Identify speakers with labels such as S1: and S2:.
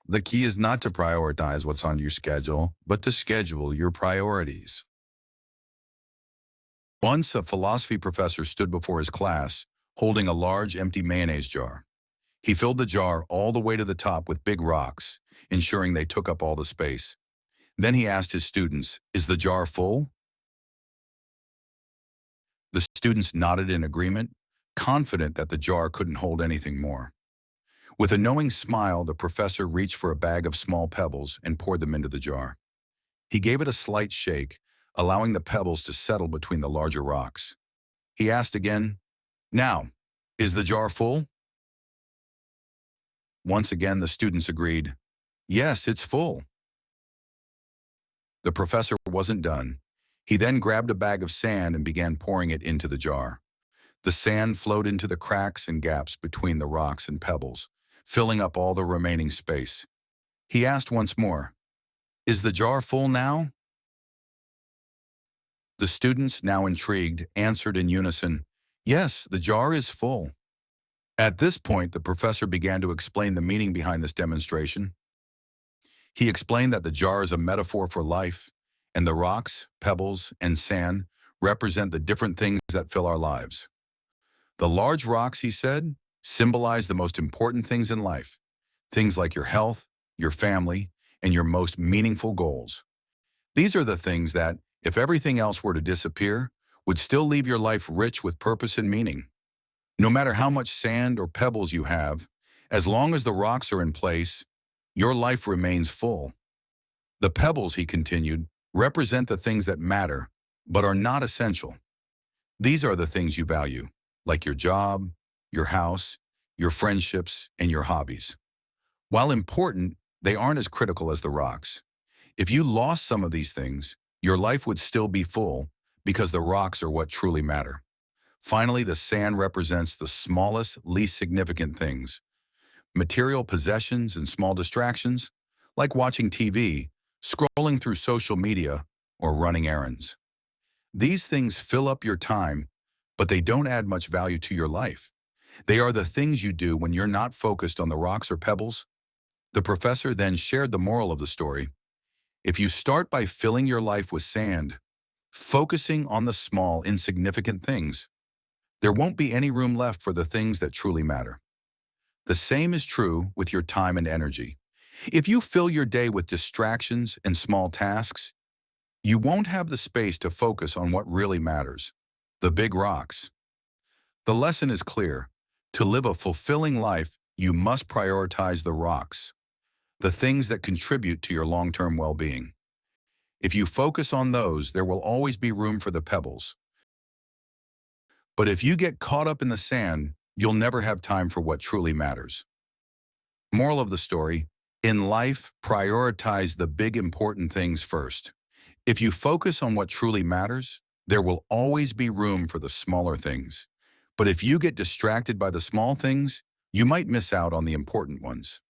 S1: The key is not to prioritize what's on your schedule, but to schedule your priorities. Once a philosophy professor stood before his class, holding a large empty mayonnaise jar. He filled the jar all the way to the top with big rocks, ensuring they took up all the space. Then he asked his students, "Is the jar full?" The students nodded in agreement, confident that the jar couldn't hold anything more. With a knowing smile, the professor reached for a bag of small pebbles and poured them into the jar. He gave it a slight shake, allowing the pebbles to settle between the larger rocks. He asked again, "Now, is the jar full?" Once again, the students agreed, "Yes, it's full." The professor wasn't done. He then grabbed a bag of sand and began pouring it into the jar. The sand flowed into the cracks and gaps between the rocks and pebbles, filling up all the remaining space. He asked once more, "Is the jar full now?" The students, now intrigued, answered in unison, "Yes, the jar is full." At this point, the professor began to explain the meaning behind this demonstration. He explained that the jar is a metaphor for life, and the rocks, pebbles, and sand represent the different things that fill our lives. The large rocks, he said, symbolize the most important things in life, things like your health, your family, and your most meaningful goals. These are the things that, if everything else were to disappear, would still leave your life rich with purpose and meaning. No matter how much sand or pebbles you have, as long as the rocks are in place, your life remains full. The pebbles, he continued, represent the things that matter, but are not essential. These are the things you value, like your job, your house, your friendships, and your hobbies. While important, they aren't as critical as the rocks. If you lost some of these things, your life would still be full because the rocks are what truly matter. Finally, the sand represents the smallest, least significant things. Material possessions and small distractions, like watching TV, scrolling through social media, or running errands. These things fill up your time, but they don't add much value to your life. They are the things you do when you're not focused on the rocks or pebbles. The professor then shared the moral of the story. If you start by filling your life with sand, focusing on the small, insignificant things, there won't be any room left for the things that truly matter. The same is true with your time and energy. If you fill your day with distractions and small tasks, you won't have the space to focus on what really matters, the big rocks. The lesson is clear. To live a fulfilling life, you must prioritize the rocks, the things that contribute to your long-term well-being. If you focus on those, there will always be room for the pebbles. But if you get caught up in the sand, you'll never have time for what truly matters. Moral of the story, in life, prioritize the big important things first. If you focus on what truly matters, there will always be room for the smaller things. But if you get distracted by the small things, you might miss out on the important ones.